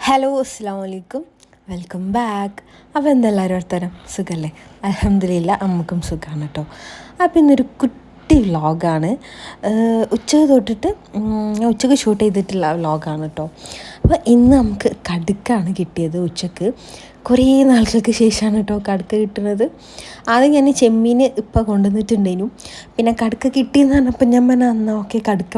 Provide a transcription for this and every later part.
Hello അസ്സാം വലൈക്കും, welcome back. അപ്പോൾ എന്തെല്ലാവരും വർത്തമാനം, സുഖമല്ലേ? അൽഹംദുലില്ലാ, നമുക്കും സുഖമാണ് കേട്ടോ. അപ്പോൾ ഇന്നൊരു കുട്ടി വ്ളോഗാണ്. ഉച്ചക്ക് തൊട്ടിട്ട് ഞാൻ ഉച്ചക്ക് ഷൂട്ട് ചെയ്തിട്ടുള്ള വ്ളോഗാണ് കേട്ടോ. അപ്പോൾ ഇന്ന് നമുക്ക് കടുക്കാണ് കിട്ടിയത് ഉച്ചക്ക്. കുറേ നാളുകൾക്ക് ശേഷമാണ് കേട്ടോ കടുക്ക കിട്ടുന്നത്. ആദ്യം ഞാൻ ചെമ്മീൻ ഇപ്പം കൊണ്ടുവന്നിട്ടുണ്ടേനു. പിന്നെ കടുക്ക കിട്ടിയെന്ന് പറഞ്ഞപ്പോൾ ഞാൻ പറഞ്ഞാൽ എന്നാൽ ഓക്കെ കടുക്ക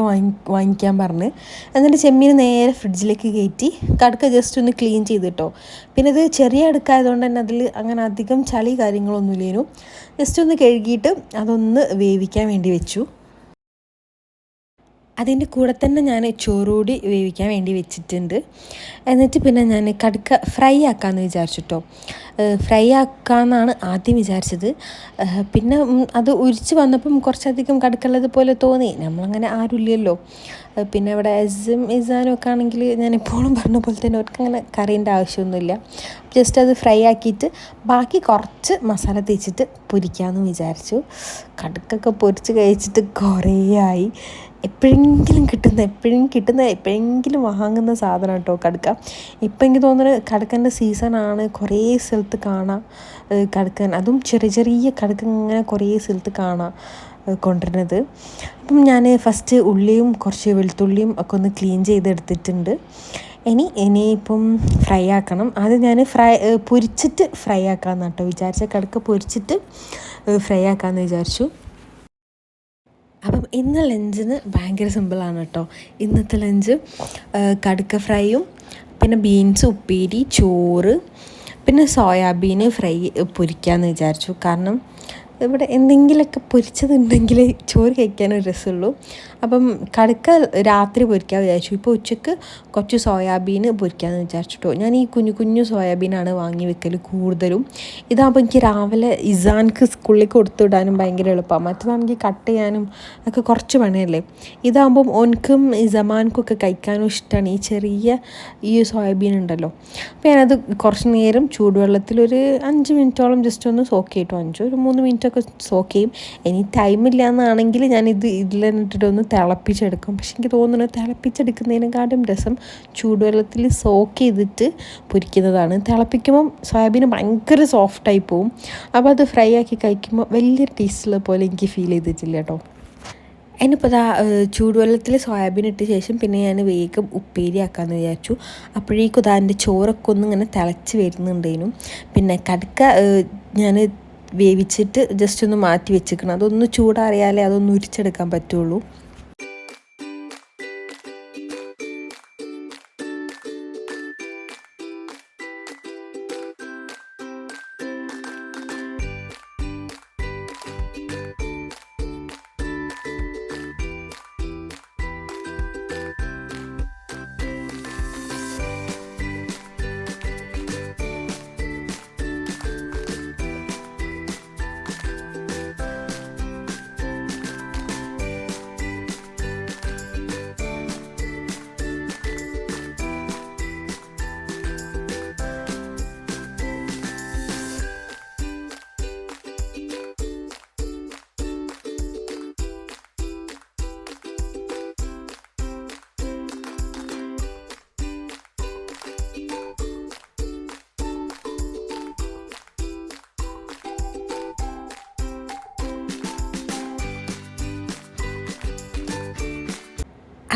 വാങ്ങിക്കാൻ പറഞ്ഞ്. എന്നിട്ട് ചെമ്മീൻ നേരെ ഫ്രിഡ്ജിലേക്ക് കയറ്റി കടുക്ക ജസ്റ്റ് ഒന്ന് ക്ലീൻ ചെയ്തിട്ടോ. പിന്നെ ഇത് ചെറിയ അടുക്കായതുകൊണ്ട് തന്നെ അതിൽ അങ്ങനെ അധികം ചളി കാര്യങ്ങളൊന്നുമില്ലേനു. ജസ്റ്റ് ഒന്ന് കഴുകിയിട്ട് അതൊന്ന് വേവിക്കാൻ വേണ്ടി വെച്ചു. അതിൻ്റെ കൂടെ തന്നെ ഞാൻ ചോറുകൂടി വേവിക്കാൻ വേണ്ടി വെച്ചിട്ടുണ്ട്. എന്നിട്ട് പിന്നെ ഞാൻ കടുക്ക ഫ്രൈ ആക്കാമെന്ന് വിചാരിച്ചിട്ടോ. ഫ്രൈ ആക്കാമെന്നാണ് ആദ്യം വിചാരിച്ചത്. പിന്നെ അത് ഉരിച്ച് വന്നപ്പം കുറച്ചധികം കടുക്കുള്ളത് പോലെ തോന്നി. നമ്മളങ്ങനെ ആരുമില്ലല്ലോ. പിന്നെ ഇവിടെ ഇസാനും ഒക്കെ ആണെങ്കിൽ ഞാൻ എപ്പോഴും പറഞ്ഞ പോലെ തന്നെ അവർക്ക് അങ്ങനെ കറിയേണ്ട ആവശ്യമൊന്നുമില്ല. ജസ്റ്റ് അത് ഫ്രൈ ആക്കിയിട്ട് ബാക്കി കുറച്ച് മസാല തേച്ചിട്ട് പൊരിക്കാമെന്ന് വിചാരിച്ചു. കടുക്കൊക്കെ പൊരിച്ച് കഴിച്ചിട്ട് കുറേ ആയി. എപ്പോഴെങ്കിലും വാങ്ങുന്ന സാധനം കേട്ടോ കടുക്ക. ഇപ്പം എനിക്ക് തോന്നുന്നത് കടുക്കൻ്റെ സീസണാണ്. കുറേ സ്ഥലത്ത് കാണാം കടുക്കൻ, അതും ചെറിയ ചെറിയ കടുക്ക ഇങ്ങനെ കുറേ സ്ഥലത്ത് കാണാം കൊണ്ടുവരുന്നത്. അപ്പം ഞാൻ ഫസ്റ്റ് ഉള്ളിയും കുറച്ച് വെളുത്തുള്ളിയും ഒക്കെ ഒന്ന് ക്ലീൻ ചെയ്തെടുത്തിട്ടുണ്ട്. ഇനിയിപ്പം ഫ്രൈ ആക്കണം. ആദ്യം ഞാൻ പൊരിച്ചിട്ട് ഫ്രൈ ആക്കാമെന്ന് കേട്ടോ വിചാരിച്ച. കടുക്ക പൊരിച്ചിട്ട് ഫ്രൈ ആക്കാമെന്ന് വിചാരിച്ചു. അപ്പം ഇന്ന് ലഞ്ചിന് ഭയങ്കര സിമ്പിളാണ് കേട്ടോ. ഇന്നത്തെ ലഞ്ച് കടുക്ക ഫ്രൈയും പിന്നെ ബീൻസ് ഉപ്പേരി, ചോറ്, പിന്നെ സോയാബീൻ ഫ്രൈ പൊരിക്കാമെന്ന് വിചാരിച്ചു. കാരണം ഇവിടെ എന്തെങ്കിലുമൊക്കെ പൊരിച്ചതുണ്ടെങ്കിൽ ചോറ് കഴിക്കാനൊരു രസമുള്ളൂ. അപ്പം കടുക്ക രാത്രി പൊരിക്കാൻ വിചാരിച്ചു. ഇപ്പോൾ ഉച്ചക്ക് കുറച്ച് സോയാബീൻ പൊരിക്കാമെന്ന് വിചാരിച്ചിട്ടോ. ഞാൻ ഈ കുഞ്ഞു കുഞ്ഞു സോയാബീനാണ് വാങ്ങി വെക്കൽ കൂടുതലും. ഇതാകുമ്പോൾ എനിക്ക് രാവിലെ ഇസാൻക്ക് സ്കൂളിലേക്ക് കൊടുത്തു വിടാനും ഭയങ്കര എളുപ്പമാണ്. മറ്റേതാണെങ്കിൽ കട്ട് ചെയ്യാനും ഒക്കെ കുറച്ച് പണിയല്ലേ. ഇതാകുമ്പം ഓൻക്കും ഇസമാൻക്കും ഒക്കെ കഴിക്കാനും ഇഷ്ടമാണ് ഈ ചെറിയ സോയാബീൻ ഉണ്ടല്ലോ. അപ്പോൾ ഞാനത് കുറച്ച് നേരം ചൂടുവെള്ളത്തിലൊരു 5 മിനിറ്റോളം ജസ്റ്റ് ഒന്ന് സോക്ക് ചെയ്തിട്ടോ. ഒരു 3 മിനിറ്റൊക്കെ സോക്ക് ചെയ്യും. ഇനി ടൈമില്ല എന്നാണെങ്കിൽ ഞാനിത് ഇതിലിട്ടിട്ടൊന്ന് തിളപ്പിച്ചെടുക്കും. പക്ഷെ എനിക്ക് തോന്നുന്നത് തിളപ്പിച്ചെടുക്കുന്നതിനെക്കാട്ടും രസം ചൂടുവെള്ളത്തിൽ സോക്ക് ചെയ്തിട്ട് പൊരിക്കുന്നതാണ്. തിളപ്പിക്കുമ്പം സോയാബീൻ ഭയങ്കര സോഫ്റ്റായി പോവും. അപ്പോൾ അത് ഫ്രൈ ആക്കി കഴിക്കുമ്പോൾ വലിയൊരു ടേസ്റ്റുള്ള പോലെ എനിക്ക് ഫീൽ ചെയ്തിട്ടില്ല കേട്ടോ. ഇനിയിപ്പോൾ ചൂടുവെള്ളത്തിൽ സോയാബീൻ ഇട്ട ശേഷം പിന്നെ ഞാൻ വേഗം ഉപ്പേരി ആക്കാമെന്ന് വിചാരിച്ചു. അപ്പോഴേക്കും എൻ്റെ ചോറൊക്കെ ഒന്ന് ഇങ്ങനെ തിളച്ച് വരുന്നുണ്ടേനും. പിന്നെ കടുക്ക ഞാൻ വേവിച്ചിട്ട് ജസ്റ്റ് ഒന്ന് മാറ്റി വെച്ചിരിക്കണം. അതൊന്ന് ചൂടാറിയാലേ അതൊന്ന് ഉരിച്ചെടുക്കാൻ പറ്റുള്ളൂ.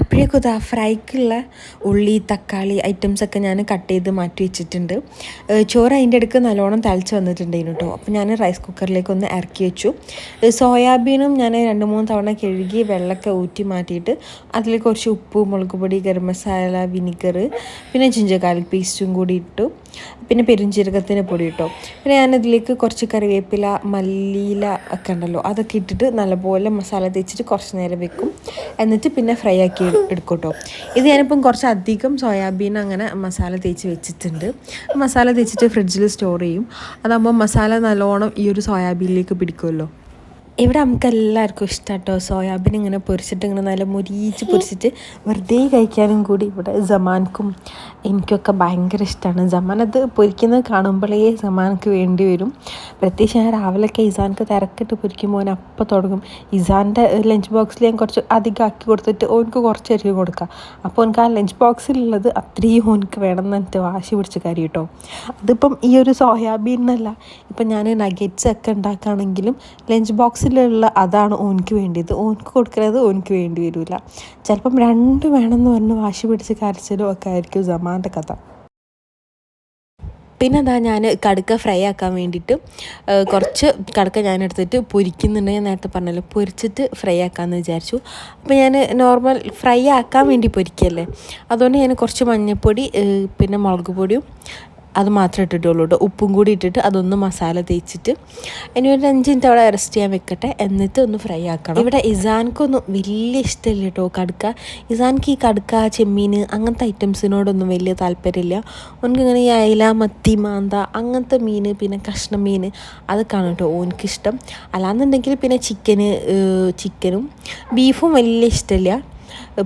അപ്പോഴേക്കും ഫ്രൈക്കുള്ള ഉള്ളി, തക്കാളി ഐറ്റംസൊക്കെ ഞാൻ കട്ട് ചെയ്ത് മാറ്റി വെച്ചിട്ടുണ്ട്. ചോറ് അതിൻ്റെ ഇടയ്ക്ക് നല്ലോണം തിളച്ച് വന്നിട്ടുണ്ടായിരുന്നു കേട്ടോ. അപ്പോൾ ഞാൻ റൈസ് കുക്കറിലേക്ക് ഒന്ന് ഇറക്കി വെച്ചു. സോയാബീനും ഞാൻ 2-3 തവണ കഴുകി വെള്ളമൊക്കെ ഊറ്റി മാറ്റിയിട്ട് അതിലേക്ക് കുറച്ച് ഉപ്പ്, മുളക് പൊടി, ഗരം മസാല, വിനിഗർ, പിന്നെ ജിഞ്ചർ ഗാർലിക് പേസ്റ്റും കൂടി ഇട്ടു. പിന്നെ പെരുംജീരകത്തിൻ്റെ പൊടി ഇട്ടോ. പിന്നെ ഞാനതിലേക്ക് കുറച്ച് കറിവേപ്പില, മല്ലിയില ഒക്കെ ഉണ്ടല്ലോ അതൊക്കെ ഇട്ടിട്ട് നല്ലപോലെ മസാല തേച്ചിട്ട് കുറച്ച് നേരം വെക്കും. എന്നിട്ട് പിന്നെ ഫ്രൈ ആക്കി എടുക്കും കേട്ടോ. ഇത് ഞാനിപ്പം കുറച്ച് അധികം സോയാബീൻ അങ്ങനെ മസാല തേച്ച് വെച്ചിട്ടുണ്ട്. മസാല തേച്ചിട്ട് ഫ്രിഡ്ജിൽ സ്റ്റോർ ചെയ്യും. അതാകുമ്പോൾ മസാല നല്ലോണം ഈ ഒരു സോയാബീനിലേക്ക് പിടിക്കുമല്ലോ. ഇവിടെ നമുക്ക് എല്ലാവർക്കും ഇഷ്ടം കേട്ടോ സോയാബീൻ ഇങ്ങനെ പൊരിച്ചിട്ട് ഇങ്ങനെ നല്ല മുരിച്ച് പൊരിച്ചിട്ട് വെറുതെ കഴിക്കാനും കൂടി ഇവിടെ ജമാൻക്കും എനിക്കൊക്കെ ഭയങ്കര ഇഷ്ടമാണ്. ജമാൻ അത് പൊരിക്കുന്നത് കാണുമ്പോഴേ ജമാനക്ക് വേണ്ടി വരും. പ്രത്യേകിച്ച് ഞാൻ രാവിലെയൊക്കെ ഇസാൻക്ക് തിരക്കിട്ട് പൊരിക്കുമ്പോൾ ഓൻ അപ്പം തുടങ്ങും. ഇസാൻ്റെ ലഞ്ച് ബോക്സിൽ ഞാൻ കുറച്ച് അധികം ആക്കി കൊടുത്തിട്ട് ഓനക്ക് കുറച്ചായിരിക്കും കൊടുക്കുക. അപ്പോൾ ഓനക്ക് ആ ലഞ്ച് ബോക്സിലുള്ളത് അത്രയും ഓനക്ക് വേണം എന്നിട്ട് വാശി പിടിച്ച കാര്യം കേട്ടോ. അതിപ്പം ഈ ഒരു സോയാബീൻ എന്നല്ല, ഇപ്പം ഞാൻ നഗറ്റ്സ് ഒക്കെ ഉണ്ടാക്കുകയാണെങ്കിലും ലഞ്ച് ബോക്സിലുള്ള അതാണ് ഓനക്ക് വേണ്ടിയത്. ഓനക്ക് കൊടുക്കുന്നത് ഓനക്ക് വേണ്ടി വരില്ല. ചിലപ്പം രണ്ട് വേണമെന്ന് പറഞ്ഞ് വാശി പിടിച്ച് കരച്ചിലും ഒക്കെ ആയിരിക്കും ജമാൻ്റെ കഥ. പിന്നെ അതാ ഞാൻ കടുക്ക ഫ്രൈ ആക്കാൻ വേണ്ടിയിട്ട് കുറച്ച് കടുക്ക ഞാൻ എടുത്തിട്ട് പൊരിക്കുന്നുണ്ട്. ഞാൻ നേരത്തെ പറഞ്ഞല്ലോ പൊരിച്ചിട്ട് ഫ്രൈ ആക്കാമെന്ന് വിചാരിച്ചു. അപ്പോൾ ഞാൻ നോർമൽ ഫ്രൈ ആക്കാൻ വേണ്ടി പൊരിക്കല്ലേ, അതുകൊണ്ട് ഞാൻ കുറച്ച് മഞ്ഞൾപ്പൊടി പിന്നെ മുളക് പൊടിയും അത് മാത്രമേ ഇട്ടിട്ടുള്ളൂ കേട്ടോ. ഉപ്പും കൂടി ഇട്ടിട്ട് അതൊന്ന് മസാല തേച്ചിട്ട് ഇനി ഒരു 5 മിനിറ്റ് അവിടെ റെസ്റ്റ് ചെയ്യാൻ വെക്കട്ടെ, എന്നിട്ട് ഒന്ന് ഫ്രൈ ആക്കണം. ഇവിടെ ഇസാൻക്കൊന്നും വലിയ ഇഷ്ടമില്ല കേട്ടോ കടുക്ക. ഇസാൻക്ക് ഈ കടുക്ക, ചെമ്മീൻ അങ്ങനത്തെ ഐറ്റംസിനോടൊന്നും വലിയ താല്പര്യമില്ല. ഓനക്കിങ്ങനെ ഈ അയല, മത്തി, മാന്ത അങ്ങനത്തെ മീൻ, പിന്നെ കഷ്ണം മീൻ അതൊക്കെയാണ് കേട്ടോ ഓനക്കിഷ്ടം. അല്ലാന്നുണ്ടെങ്കിൽ പിന്നെ ചിക്കനും ബീഫും വലിയ ഇഷ്ടമില്ല.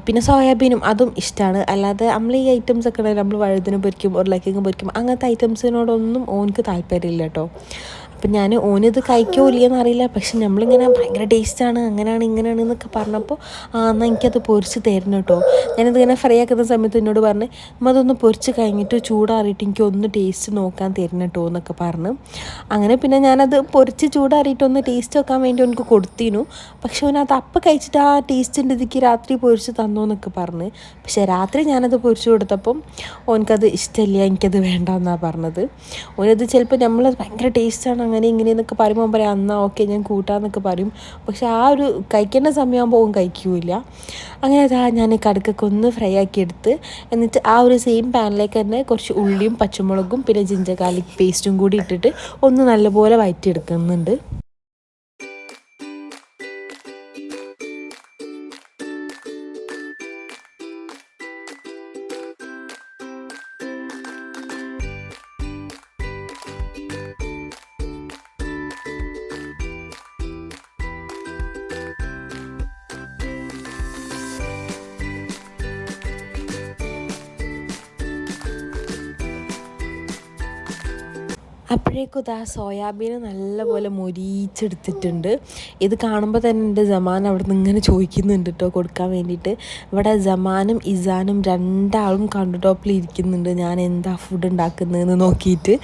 പിന്നെ സോയാബീനും അതും ഇഷ്ടമാണ്. അല്ലാതെ നമ്മൾ ഈ ഐറ്റംസൊക്കെ ഉണ്ടെങ്കിൽ നമ്മൾ വഴുതന പൊരിക്കും, ഉരുളക്കിഴങ്ങ് പൊരിക്കും, അങ്ങനത്തെ ഐറ്റംസിനോടൊന്നും ഓനക്ക് താല്പര്യമില്ല കേട്ടോ. അപ്പം ഞാൻ ഓനിത് കഴിക്കോ ഇല്ലയെന്ന് അറിയില്ല, പക്ഷെ നമ്മളിങ്ങനെ ഭയങ്കര ടേസ്റ്റാണ് അങ്ങനെയാണ് ഇങ്ങനെയാണ് എന്നൊക്കെ പറഞ്ഞപ്പോൾ എന്നാൽ എനിക്കത് പൊരിച്ച് തരണം കേട്ടോ. ഞാനിതിങ്ങനെ ഫ്രൈ ആക്കുന്ന സമയത്ത് എന്നോട് പറഞ്ഞ് അതൊന്ന് പൊരിച്ച് കഴിഞ്ഞിട്ട് ചൂടാറിയിട്ട് എനിക്ക് ഒന്ന് ടേസ്റ്റ് നോക്കാൻ തരണം കേട്ടോ എന്നൊക്കെ പറഞ്ഞു. അങ്ങനെ പിന്നെ ഞാനത് പൊരിച്ച് ചൂടാറിയിട്ടൊന്ന് ടേസ്റ്റ് നോക്കാൻ വേണ്ടി എനിക്ക് കൊടുത്തിരുന്നു. പക്ഷെ ഓനത് അപ്പം കഴിച്ചിട്ട് ആ ടേസ്റ്റിൻ്റെ ഇതിക്ക് രാത്രി പൊരിച്ച് തന്നോ എന്നൊക്കെ പറഞ്ഞ്. പക്ഷേ രാത്രി ഞാനത് പൊരിച്ച് കൊടുത്തപ്പം ഓനക്കത് ഇഷ്ടമില്ല, എനിക്കത് വേണ്ടെന്നാണ് പറഞ്ഞത്. ഓനത് ചിലപ്പോൾ നമ്മളത് ഭയങ്കര ടേസ്റ്റാണ് അങ്ങനെ ഇങ്ങനെയെന്നൊക്കെ പറയുമ്പോൾ പറയാം എന്നാൽ ഓക്കെ ഞാൻ കൂട്ടാമെന്നൊക്കെ പറയും. പക്ഷെ ആ ഒരു കഴിക്കേണ്ട സമയമാകുമ്പോൾ ഓൻ കഴിക്കില്ല. അങ്ങനെ അതാ ഞാൻ കടുക്കൊക്കെ ഒന്ന് ഫ്രൈ ആക്കി എടുത്ത്, എന്നിട്ട് ആ ഒരു സെയിം പാനിലേക്ക് തന്നെ കുറച്ച് ഉള്ളിയും പച്ചമുളകും പിന്നെ ജിഞ്ചർ ഗാർലിക് പേസ്റ്റും കൂടി ഇട്ടിട്ട് ഒന്ന് നല്ലപോലെ വഴറ്റിയെടുക്കുന്നുണ്ട്. അപ്പോഴേക്കും ഇതാ സോയാബീൻ നല്ലപോലെ മൊരിച്ചെടുത്തിട്ടുണ്ട്. ഇത് കാണുമ്പോൾ തന്നെ എൻ്റെ ജമാൻ അവിടെ നിന്ന് ഇങ്ങനെ ചോദിക്കുന്നുണ്ട് കേട്ടോ കൊടുക്കാൻ വേണ്ടിയിട്ട്. ഇവിടെ ജമാനും ഇസാനും രണ്ടാളും കൗണ്ടർ ടോപ്പിൽ ഇരിക്കുന്നുണ്ട് ഞാൻ എന്താ ഫുഡ് ഉണ്ടാക്കുന്നതെന്ന് നോക്കിയിട്ട്.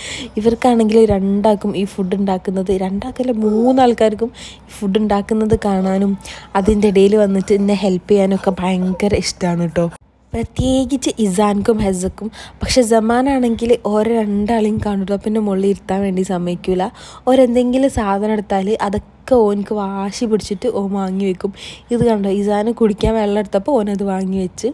ഇവർക്കാണെങ്കിൽ രണ്ടാൾക്കും ഈ ഫുഡ് ഉണ്ടാക്കുന്നത്, രണ്ടാൾക്കല്ല 3 ആൾക്കാർക്കും ഈ ഫുഡ് ഉണ്ടാക്കുന്നത് കാണാനും അതിൻ്റെ ഇടയിൽ വന്നിട്ട് എന്നെ ഹെൽപ്പ് ചെയ്യാനൊക്കെ ഭയങ്കര ഇഷ്ടമാണ് കേട്ടോ. പ്രത്യേകിച്ച് ഇസാൻക്കും ഹെസക്കും. പക്ഷെ ജമാനാണെങ്കിൽ ഓരോ രണ്ടാളെയും കൗണ്ടർ ടോപ്പിൻ്റെ മുകളിൽ ഇരുത്താൻ വേണ്ടി സമ്മതിക്കില്ല. ഓരെന്തെങ്കിലും സാധനം എടുത്താൽ അതൊക്കെ ഓനക്ക് വാശി പിടിച്ചിട്ട് ഓൻ വാങ്ങി വെക്കും. ഇത് കണ്ടോ, ഇസാന് കുടിക്കാൻ വെള്ളം എടുത്തപ്പോൾ ഓനത് വാങ്ങി വെച്ച്.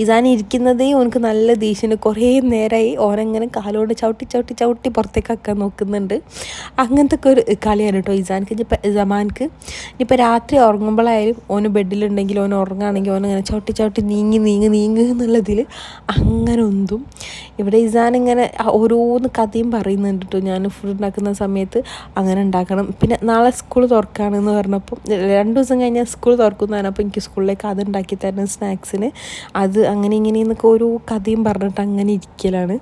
ഇസാൻ ഇരിക്കുന്നതേ ഓനക്ക് നല്ല ദേഷ്യം. കുറേ നേരമായി ഓനങ്ങനെ കാലോണ്ട് ചവിട്ടി പുറത്തേക്കാക്കാൻ നോക്കുന്നുണ്ട്. അങ്ങനത്തെ ഒക്കെ ഒരു കളിയാണ് കേട്ടോ ഇസാൻക്ക്. ഇനിയിപ്പോൾ ജമാൻക്ക് ഇനിയിപ്പോൾ രാത്രി ഉറങ്ങുമ്പോഴായാലും ഓന് ബെഡിലുണ്ടെങ്കിൽ ഓൻ ഉറങ്ങുകയാണെങ്കിൽ ഓനങ്ങനെ ചവിട്ടി നീങ്ങ് എന്നുള്ളതിൽ അങ്ങനെ ഒന്നും. ഇവിടെ ഇസാൻ ഇങ്ങനെ ഓരോന്ന് കഥയും പറയുന്നുണ്ട് കേട്ടോ. ഞാൻ ഫുഡ് ഉണ്ടാക്കുന്ന സമയത്ത് അങ്ങനെ ഉണ്ടാക്കണം. പിന്നെ നാളെ സ്കൂൾ തുറക്കുകയാണെന്ന് പറഞ്ഞപ്പം 2 ദിവസം കഴിഞ്ഞാൽ സ്കൂൾ തുറക്കുന്നതാണ്. അപ്പോൾ എനിക്ക് സ്കൂളിലേക്ക് അത് ഉണ്ടാക്കി തരണം സ്നാക്സിന്, അത് അങ്ങനെ ഇങ്ങനെയെന്നൊക്കെ ഓരോ കഥയും പറഞ്ഞിട്ട് അങ്ങനെ ഇരിക്കലാണ്.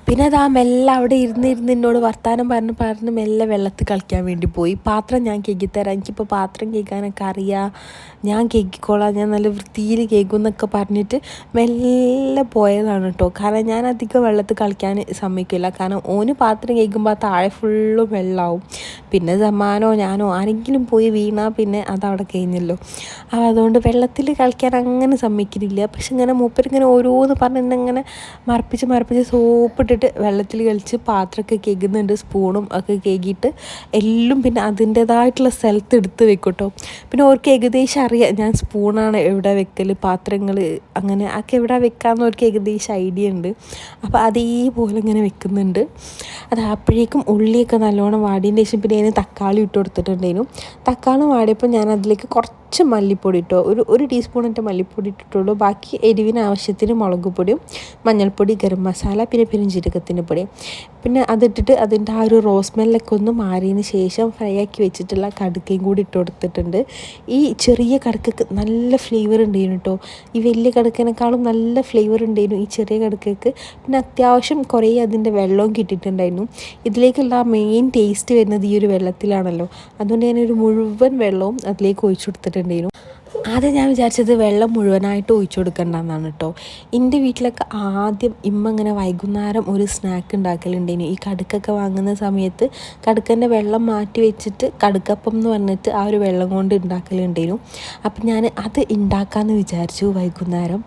പിന്നെ അത് ആ മെല്ലെ അവിടെ ഇരുന്ന് എന്നോട് വർത്താനം പറഞ്ഞ് മെല്ലെ വെള്ളത്തിൽ കളിക്കാൻ വേണ്ടി പോയി. പാത്രം ഞാൻ കേക്കിത്തരാം, എനിക്കിപ്പോൾ പാത്രം കേൾക്കാനൊക്കെ അറിയാം, ഞാൻ കേക്കിക്കോളാം, ഞാൻ നല്ല വൃത്തിയിൽ കേൾക്കും എന്നൊക്കെ പറഞ്ഞിട്ട് മെല്ലെ പോയതാണ് കേട്ടോ. കാരണം ഞാൻ അധികം വെള്ളത്തിൽ കളിക്കാൻ സമ്മതിക്കില്ല. കാരണം ഓന് പാത്രം കേൾക്കുമ്പോൾ താഴെ ഫുള്ളും വെള്ളമാവും. പിന്നെ സമ്മാനോ ഞാനോ ആരെങ്കിലും പോയി വീണാൽ പിന്നെ അതവിടെ കഴിഞ്ഞല്ലോ. അതുകൊണ്ട് വെള്ളത്തിൽ കളിക്കാൻ അങ്ങനെ സമ്മതിക്കുന്നില്ല. പക്ഷെ ഇങ്ങനെ മൂപ്പരിങ്ങനെ ഓരോന്ന് പറഞ്ഞിങ്ങനെ മറപ്പിച്ച് സോപ്പിട്ട് ഇട്ടിട്ട് വെള്ളത്തിൽ കളിച്ച് പാത്രമൊക്കെ കേൾക്കുന്നുണ്ട്, സ്പൂണും ഒക്കെ കേകിയിട്ട് എല്ലാം പിന്നെ അതിൻ്റേതായിട്ടുള്ള സ്ഥലത്ത് എടുത്ത് വെക്കും കേട്ടോ. പിന്നെ അവർക്ക് ഏകദേശം അറിയാം ഞാൻ സ്പൂണാണ് എവിടെ വെക്കൽ, പാത്രങ്ങൾ അങ്ങനെ ഒക്കെ എവിടെ വെക്കാമെന്ന് അവർക്ക് ഏകദേശം ഐഡിയ ഉണ്ട്. അപ്പോൾ അതേപോലെ ഇങ്ങനെ വെക്കുന്നുണ്ട്. അത് അപ്പോഴേക്കും ഉള്ളിയൊക്കെ നല്ലോണം വാടിയതിന് ശേഷം പിന്നെ അതിന് തക്കാളി ഇട്ട് കൊടുത്തിട്ടുണ്ടായിരുന്നു. തക്കാളി വാടിയപ്പോൾ ഞാൻ അതിലേക്ക് കുറച്ച് മല്ലിപ്പൊടി ഇട്ടോ, ഒരു ടീസ്പൂണിൻ്റെ മല്ലിപ്പൊടി ഇട്ടിട്ടുള്ളൂ. ബാക്കി എരിവിന് ആവശ്യത്തിന് മുളക് പൊടിയും മഞ്ഞൾപ്പൊടി, ഗരം മസാല, പിന്നെ പെരുംജീരകത്തിൻ്റെ പൊടി, പിന്നെ അതിട്ടിട്ട് അതിൻ്റെ ആ ഒരു റോസ് സ്മെല്ലൊക്കെ ഒന്ന് മാറിയതിന് ശേഷം ഫ്രൈ ആക്കി വെച്ചിട്ടുള്ള കടുക്കയും കൂടി ഇട്ട് കൊടുത്തിട്ടുണ്ട്. ഈ ചെറിയ കടുക്കക്ക് നല്ല ഫ്ലേവർ ഉണ്ടായിരുന്നു കേട്ടോ. ഈ വലിയ കടുക്കനേക്കാളും നല്ല ഫ്ലേവർ ഉണ്ടായിരുന്നു ഈ ചെറിയ കടുക്കക്ക്. പിന്നെ അത്യാവശ്യം കുറേ അതിൻ്റെ വെള്ളവും കിട്ടിയിട്ടുണ്ടായിരുന്നു. ഇതിലേക്കുള്ള മെയിൻ ടേസ്റ്റ് വരുന്നത് ഈ ഒരു വെള്ളത്തിലാണല്ലോ, അതുകൊണ്ട് ഞാനൊരു മുഴുവൻ വെള്ളവും അതിലേക്ക് ഒഴിച്ചു കൊടുത്തിട്ടുണ്ടായിരുന്നു. ആദ്യം ഞാൻ വിചാരിച്ചത് വെള്ളം മുഴുവനായിട്ട് ഒഴിച്ചു കൊടുക്കണ്ടെന്നാണ് കേട്ടോ. എൻ്റെ വീട്ടിലൊക്കെ ആദ്യം ഇമ്മ ഇങ്ങനെ വൈകുന്നേരം ഒരു സ്നാക്ക് ഉണ്ടാക്കലുണ്ടായിരുന്നു. ഈ കടുക്കൊക്കെ വാങ്ങുന്ന സമയത്ത് കടുക്കൻ്റെ വെള്ളം മാറ്റി വെച്ചിട്ട് കടുക്കപ്പം എന്ന് പറഞ്ഞിട്ട് ആ ഒരു വെള്ളം കൊണ്ട് ഉണ്ടാക്കലുണ്ടായിരുന്നു. അപ്പം ഞാൻ അത് ഉണ്ടാക്കാമെന്ന് വിചാരിച്ചു വൈകുന്നേരം.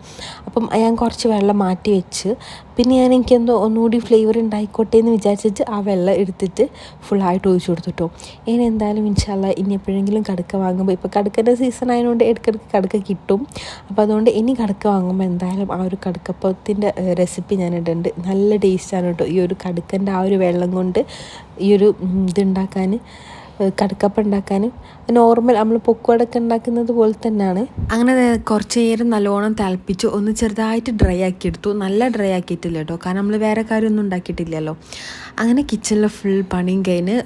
അപ്പം ഞാൻ കുറച്ച് വെള്ളം മാറ്റി വെച്ച് പിന്നെ എനിക്കെന്തോ ഒന്നുകൂടി ഫ്ലേവർ ഉണ്ടായിക്കോട്ടെ എന്ന് വിചാരിച്ചിട്ട് ആ വെള്ളം എടുത്തിട്ട് ഫുള്ളായിട്ട് ഒഴിച്ചു കൊടുത്തിട്ടോ. ഇനി എന്തായാലും ഇൻഷാ അല്ലാഹ് ഇനി എപ്പോഴെങ്കിലും കടുക്ക വാങ്ങുമ്പോൾ, ഇപ്പോൾ കടുക്കൻ്റെ സീസൺ ആയതുകൊണ്ട് ഇടയ്ക്കിടയ്ക്ക് കടുക്ക കിട്ടും. അപ്പോൾ അതുകൊണ്ട് ഇനി കടുക്ക വാങ്ങുമ്പോൾ എന്തായാലും ആ ഒരു കടുക്കപ്പത്തിൻ്റെ റെസിപ്പി ഞാൻ ഇടുന്നുണ്ട്. നല്ല ടേസ്റ്റാണ് കേട്ടോ ഈ ഒരു കടുക്കൻ്റെ ആ ഒരു വെള്ളം കൊണ്ട് ഈ ഒരു ഇതുണ്ടാക്കാൻ, കടുക്കപ്പം ഉണ്ടാക്കാൻ. നോർമൽ നമ്മൾ പൊക്കുവടയൊക്കെ ഉണ്ടാക്കുന്നത് പോലെ തന്നെയാണ്. അങ്ങനെ കുറച്ച് നേരം നല്ലോണം തിളപ്പിച്ച് ഒന്ന് ചെറുതായിട്ട് ഡ്രൈ ആക്കി എടുത്തു. നല്ല ഡ്രൈ ആക്കിയിട്ടില്ല കേട്ടോ, കാരണം നമ്മൾ വേറെ കാര്യമൊന്നും ഉണ്ടാക്കിയിട്ടില്ലല്ലോ. അങ്ങനെ കിച്ചണിലെ ഫുൾ പണിയും കഴിഞ്ഞ്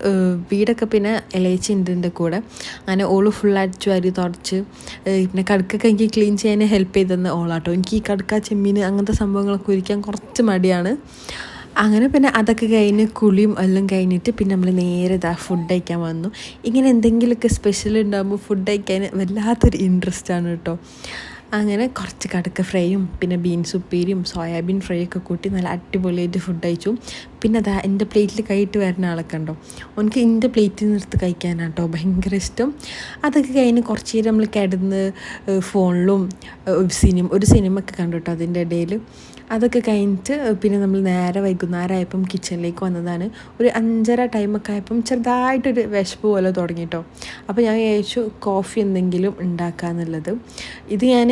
വീടൊക്കെ പിന്നെ ഇളയിച്ചിൻ്റെ കൂടെ അങ്ങനെ ഓള് ഫുള്ളടിച്ചു വാരി തുടച്ച് പിന്നെ കടുക്കൊക്കെ എനിക്ക് ക്ലീൻ ചെയ്യാൻ ഹെൽപ്പ് ചെയ്തെന്ന് ഓളാട്ടോ. എനിക്ക് ഈ കടുക്ക, ചെമ്മീൻ അങ്ങനത്തെ സംഭവങ്ങളൊക്കെ ഒരിക്കാൻ കുറച്ച് മടിയാണ്. അങ്ങനെ പിന്നെ അതൊക്കെ കഴിഞ്ഞ് കുളിയും എല്ലാം കഴിഞ്ഞിട്ട് പിന്നെ നമ്മൾ നേരെ ഫുഡ് കഴിക്കാൻ വന്നു. ഇങ്ങനെ എന്തെങ്കിലുമൊക്കെ സ്പെഷ്യൽ ഉണ്ടാകുമ്പോൾ ഫുഡ് കഴിക്കാൻ വല്ലാത്തൊരു ഇൻട്രസ്റ്റാണ് കേട്ടോ. അങ്ങനെ കുറച്ച് കടുക്ക ഫ്രൈയും പിന്നെ ബീൻസ് ഉപ്പേരിയും സോയാബീൻ ഫ്രൈ ഒക്കെ കൂട്ടി നല്ല അടിപൊളിയായിട്ട് ഫുഡ് കഴിച്ചു. പിന്നെ അതാ എൻ്റെ പ്ലേറ്റിൽ കൈയിട്ട് വരുന്ന ആളൊക്കെ ഉണ്ടോ, എനിക്ക് എൻ്റെ പ്ലേറ്റിൽ നിർത്ത് കഴിക്കാനാണ് കേട്ടോ ഭയങ്കര ഇഷ്ടം. അതൊക്കെ കഴിഞ്ഞ് കുറച്ച് നേരം നമ്മൾ കിടന്ന് ഫോണിലും ഒരു സിനിമ ഒക്കെ കണ്ടു കേട്ടോ അതിൻ്റെ ഇടയിൽ. അതൊക്കെ കഴിഞ്ഞിട്ട് പിന്നെ നമ്മൾ നേരെ വൈകുന്നേരം ആയപ്പം കിച്ചണിലേക്ക് വന്നതാണ്. ഒരു 5:30 ടൈമൊക്കെ ആയപ്പം ചെറുതായിട്ടൊരു വിശപ്പ് പോലെ തുടങ്ങി കേട്ടോ. അപ്പോൾ ഞാൻ വിചാരിച്ചു കോഫി എന്തെങ്കിലും ഉണ്ടാക്കാമെന്നുള്ളത്. ഇത് ഞാൻ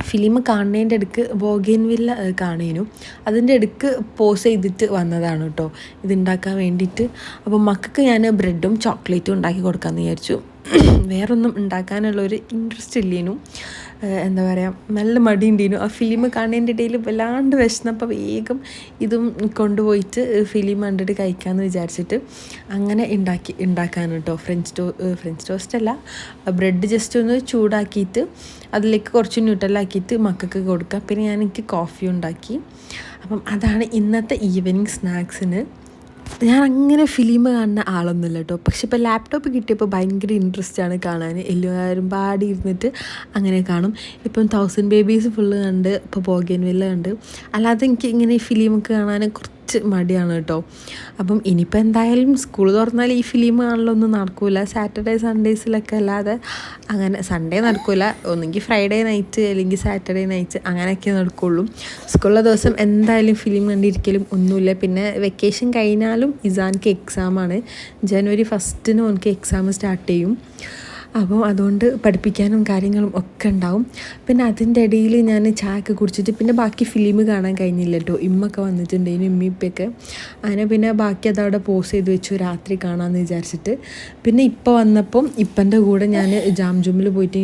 ഫിലിം കാണുന്നതിൻ്റെ ഇടയ്ക്ക് ബോഗൻവില്ല കാണേനു, അതിൻ്റെ ഇടയ്ക്ക് പോസ് ചെയ്തിട്ട് വന്നതാണ് കേട്ടോ ഇതുണ്ടാക്കാൻ വേണ്ടിയിട്ട്. അപ്പോൾ മക്കൾക്ക് ഞാൻ ബ്രെഡും ചോക്ലേറ്റും ഉണ്ടാക്കി കൊടുക്കാമെന്ന് വിചാരിച്ചു. വേറൊന്നും ഉണ്ടാക്കാനുള്ളൊരു ഇൻട്രസ്റ്റ് ഇല്ലേനു, എന്താ പറയുക, നല്ല മടി ഉണ്ടേനു. ആ ഫിലിം കാണുന്നതിൻ്റെ ഇടയിൽ വല്ലാണ്ട് വിശന്നപ്പോൾ വേഗം ഇതും കൊണ്ടുപോയിട്ട് ഫിലിം കണ്ടിട്ട് കഴിക്കാമെന്ന് വിചാരിച്ചിട്ട് അങ്ങനെ ഉണ്ടാക്കാണ് കേട്ടോ. ഫ്രഞ്ച് ടോസ്റ്റ് അല്ല, ബ്രെഡ് ജസ്റ്റ് ഒന്ന് ചൂടാക്കിയിട്ട് അതിലേക്ക് കുറച്ച് ന്യൂട്രലാക്കിയിട്ട് മക്കൾക്ക് കൊടുക്കാം. പിന്നെ എനിക്ക് കോഫി ഉണ്ടാക്കി. അപ്പം അതാണ് ഇന്നത്തെ ഈവനിങ് സ്നാക്സിന്. ഞാൻ അങ്ങനെ ഫിലിം കാണുന്ന ആളൊന്നുമില്ല കേട്ടോ, പക്ഷെ ഇപ്പോൾ ലാപ്ടോപ്പ് കിട്ടിയപ്പോൾ ഭയങ്കര ഇൻട്രസ്റ്റാണ് കാണാൻ. എല്ലാവരും പാടി ഇരുന്നിട്ട് അങ്ങനെ കാണും. ഇപ്പം 1000 ബേബീസ് ഫുള്ള് കണ്ട്, ഇപ്പോൾ ബോഗൻവില്ല കണ്ട്. അല്ലാതെ എനിക്ക് ഇങ്ങനെ ഈ ഫിലിമൊക്കെ കാണാൻ കുറച്ച് മടിയാണ് കേട്ടോ. അപ്പം ഇനിയിപ്പോൾ എന്തായാലും സ്കൂൾ തുറന്നാൽ ഈ ഫിലിം കാണലൊന്നും നടക്കില്ല. സാറ്റർഡേ സൺഡേസിലൊക്കെ അല്ലാതെ അങ്ങനെ സൺഡേ നടക്കില്ല, ഒന്നെങ്കിൽ ഫ്രൈഡേ നൈറ്റ് അല്ലെങ്കിൽ സാറ്റർഡേ നൈറ്റ് അങ്ങനെയൊക്കെ നടക്കുള്ളൂ. സ്കൂളിലെ ദിവസം എന്തായാലും ഫിലിം കണ്ടിരിക്കലും ഒന്നുമില്ല. പിന്നെ വെക്കേഷൻ കഴിഞ്ഞാലും ഇസാൻക്ക് എക്സാമാണ്. ജനുവരി 1 ഓനക്ക് എക്സാം സ്റ്റാർട്ട് ചെയ്യും. അപ്പോൾ അതുകൊണ്ട് പഠിപ്പിക്കാനും കാര്യങ്ങളും ഒക്കെ ഉണ്ടാവും. പിന്നെ അതിൻ്റെ ഇടയിൽ ഞാൻ ചായയൊക്കെ കുടിച്ചിട്ട് പിന്നെ ബാക്കി ഫിലിം കാണാൻ കഴിഞ്ഞില്ല കേട്ടോ. ഇമ്മൊക്കെ വന്നിട്ടുണ്ടായിരുന്നു, ഇമ്മിപ്പൊക്കെ. അങ്ങനെ പിന്നെ ബാക്കി അതവിടെ പോസ് ചെയ്ത് വെച്ചു രാത്രി കാണാമെന്ന് വിചാരിച്ചിട്ട്. പിന്നെ ഇപ്പോൾ വന്നപ്പം ഇപ്പൻ്റെ കൂടെ ഞാൻ ജാംജൂമിൽ പോയിട്ട്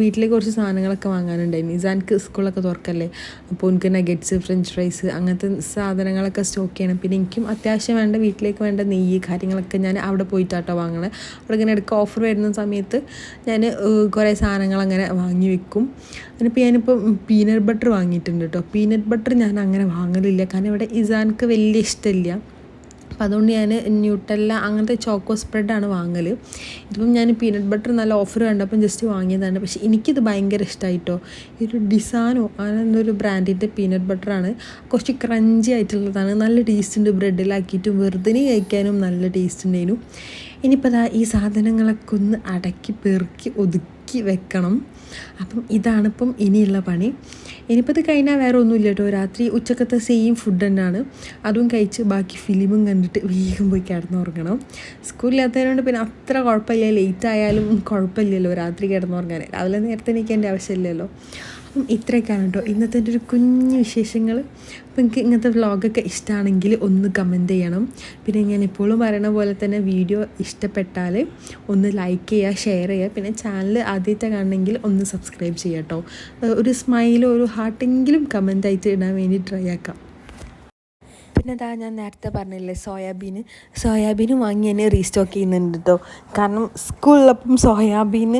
വീട്ടിലേക്ക് കുറച്ച് സാധനങ്ങളൊക്കെ വാങ്ങാനുണ്ടായിരുന്നു. ഇസാൻക്ക് സ്കൂളൊക്കെ തുറക്കല്ലേ, അപ്പോൾ എനിക്ക് നഗറ്റ്സ്, ഫ്രഞ്ച് ഫ്രൈസ് അങ്ങനത്തെ സാധനങ്ങളൊക്കെ സ്റ്റോക്ക് ചെയ്യണം. പിന്നെ എനിക്കും അത്യാവശ്യം വേണ്ട വീട്ടിലേക്ക് വേണ്ട നെയ്യ് കാര്യങ്ങളൊക്കെ ഞാൻ അവിടെ പോയിട്ടാട്ടോ വാങ്ങണത്. അവിടെ ഇങ്ങനെ ഇടയ്ക്ക് ഓഫർ വരുന്ന സമയത്ത് ഞാൻ കുറേ സാധനങ്ങൾ അങ്ങനെ വാങ്ങി വെക്കും. അതിനിപ്പോൾ ഞാനിപ്പോൾ പീനട്ട് ബട്ടർ വാങ്ങിയിട്ടുണ്ട് കേട്ടോ. പീനട്ട് ബട്ടർ ഞാൻ അങ്ങനെ വാങ്ങലില്ല, കാരണം ഇവിടെ ഇസാൻക്ക് വലിയ ഇഷ്ടമില്ല. അപ്പോൾ അതുകൊണ്ട് ഞാൻ ന്യൂട്ടെല്ല അങ്ങനത്തെ ചോക്കോ സ്പ്രെഡാണ് വാങ്ങൽ. ഇതിപ്പം ഞാൻ പീനട്ട് ബട്ടർ നല്ല ഓഫർ കണ്ടപ്പം ജസ്റ്റ് വാങ്ങിയതാണ്. പക്ഷേ എനിക്കിത് ഭയങ്കര ഇഷ്ടമായിട്ടോ. ഒരു ഡിസാനോ അങ്ങനെയൊരു ബ്രാൻഡിൻ്റെ പീനട്ട് ബട്ടറാണ്. കുറച്ച് ക്രഞ്ചി ആയിട്ടുള്ളതാണ്, നല്ല ടേസ്റ്റ് ഉണ്ട്. ബ്രെഡിലാക്കിയിട്ടും വെറുതെ കഴിക്കാനും നല്ല ടേസ്റ്റ് ഉണ്ടായിരുന്നു. ഇനിയിപ്പോൾ ഈ സാധനങ്ങളൊക്കെ ഒന്ന് അടക്കി പെറുക്കി ഒതുക്കി ആക്കി വെക്കണം. അപ്പം ഇതാണിപ്പം ഇനിയുള്ള പണി. ഇനിയിപ്പോൾ ഇത് കഴിഞ്ഞാൽ വേറെ ഒന്നുമില്ല കേട്ടോ. രാത്രി ഉച്ചക്കത്തെ സെയിം ഫുഡ് തന്നെയാണ്, അതും കഴിച്ച് ബാക്കി ഫിലിമും കണ്ടിട്ട് വേഗം പോയി കിടന്നുറങ്ങണം. സ്കൂളില്ലാത്തതിനോണ്ട് പിന്നെ അത്ര കുഴപ്പമില്ല, ലേറ്റ് ആയാലും കുഴപ്പമില്ലല്ലോ രാത്രി കിടന്നുറങ്ങാൻ. രാവിലെ നേരത്തെ എണീക്കേണ്ട ആവശ്യമില്ലല്ലോ. അപ്പം ഇത്രയൊക്കെയാണ് കേട്ടോ ഇന്നത്തെ എൻ്റെ ഒരു കുഞ്ഞു വിശേഷങ്ങൾ. അപ്പം എനിക്ക് ഇങ്ങനത്തെ വ്ളോഗൊക്കെ ഇഷ്ടമാണെങ്കിൽ ഒന്ന് കമൻറ്റ് ചെയ്യണം. പിന്നെ ഞാൻ എപ്പോഴും പറയണ പോലെ തന്നെ വീഡിയോ ഇഷ്ടപ്പെട്ടാൽ ഒന്ന് ലൈക്ക് ചെയ്യുക, ഷെയർ ചെയ്യുക. പിന്നെ ചാനൽ ആദ്യത്തെ കാണണമെങ്കിൽ ഒന്ന് സബ്സ്ക്രൈബ് ചെയ്യുക കേട്ടോ. ഒരു സ്മൈലോ ഒരു ഹാർട്ടെങ്കിലും കമൻറ്റായിട്ട് ഇടാൻ വേണ്ടി ട്രൈ ആക്കാം. പിന്നെ അതാ ഞാൻ നേരത്തെ പറഞ്ഞില്ലേ സോയാബീനും വാങ്ങി ഞാൻ റീസ്റ്റോക്ക് ചെയ്യുന്നുണ്ട് കേട്ടോ. കാരണം സ്കൂളിലപ്പം സോയാബീൻ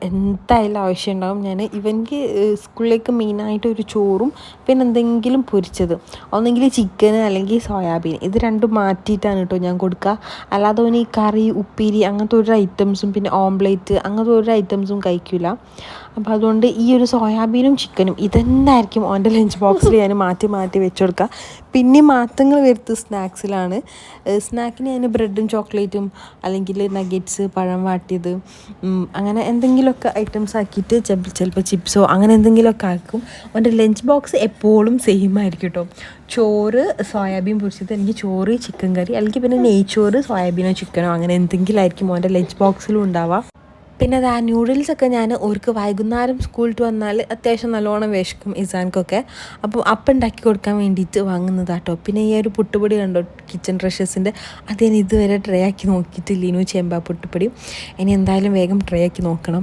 എന്തായാലും ആവശ്യമുണ്ടാകും. ഞാൻ ഇവനിക്ക് സ്കൂളിലേക്ക് മെയിനായിട്ട് ഒരു ചോറും പിന്നെ എന്തെങ്കിലും പൊരിച്ചത്, ഒന്നെങ്കിൽ ചിക്കൻ അല്ലെങ്കിൽ സോയാബീൻ, ഇത് രണ്ടും മാറ്റിയിട്ടാണ് കേട്ടോ ഞാൻ കൊടുക്കുക. അല്ലാതെ അവന് ഈ കറി ഉപ്പേരി അങ്ങനത്തെ ഒരു ഐറ്റംസും പിന്നെ ഓംപ്ലേറ്റ് അങ്ങനത്തെ ഒരു ഐറ്റംസും കഴിക്കില്ല. അപ്പോൾ അതുകൊണ്ട് ഈ ഒരു സോയാബീനും ചിക്കനും ഇതെന്തായിരിക്കും അവൻ്റെ ലഞ്ച് ബോക്സിൽ ഞാൻ മാറ്റി മാറ്റി വെച്ച് കൊടുക്കുക. പിന്നെ മാറ്റങ്ങൾ വരുത്ത് സ്നാക്സിലാണ്. സ്നാക്കിന് ഞാൻ ബ്രെഡും ചോക്ലേറ്റും അല്ലെങ്കിൽ നഗറ്റ്സ്, പഴം വാട്ടിയത്, അങ്ങനെ എന്തെങ്കിലുമൊക്കെ ഐറ്റംസ് ആക്കിയിട്ട് ചിലപ്പോൾ ചിപ്സോ അങ്ങനെ എന്തെങ്കിലുമൊക്കെ ആക്കും. അവൻ്റെ ലഞ്ച് ബോക്സ് എപ്പോഴും സെയിം ആയിരിക്കും കേട്ടോ. ചോറ് സോയാബീൻ പൊരിച്ചത്, എനിക്ക് ചോറ് ചിക്കൻ കറി, അല്ലെങ്കിൽ പിന്നെ നെയ്ച്ചോറ് സോയാബീനോ ചിക്കനോ അങ്ങനെ എന്തെങ്കിലും ആയിരിക്കും അവൻ്റെ ലഞ്ച് ബോക്സിലും ഉണ്ടാവുക. പിന്നെ അത് ആ ന്യൂഡിൽസൊക്കെ ഞാൻ അവർക്ക് വൈകുന്നേരം സ്കൂളിട്ട് വന്നാൽ അത്യാവശ്യം നല്ലോണം വിശക്കും ഇസാൻക്കൊക്കെ. അപ്പോൾ അപ്പം ഉണ്ടാക്കി കൊടുക്കാൻ വേണ്ടിയിട്ട് വാങ്ങുന്നതാട്ടോ. പിന്നെ ഈ ഒരു പുട്ടുപൊടി കണ്ടോ കിച്ചൺ ട്രഷേഴ്സിൻ്റെ, അത് ഞാൻ ഇതുവരെ ട്രൈ ആക്കി നോക്കിയിട്ടില്ല. ചേമ്പാ പുട്ടുപൊടി ഇനി എന്തായാലും വേഗം ട്രൈ ആക്കി നോക്കണം.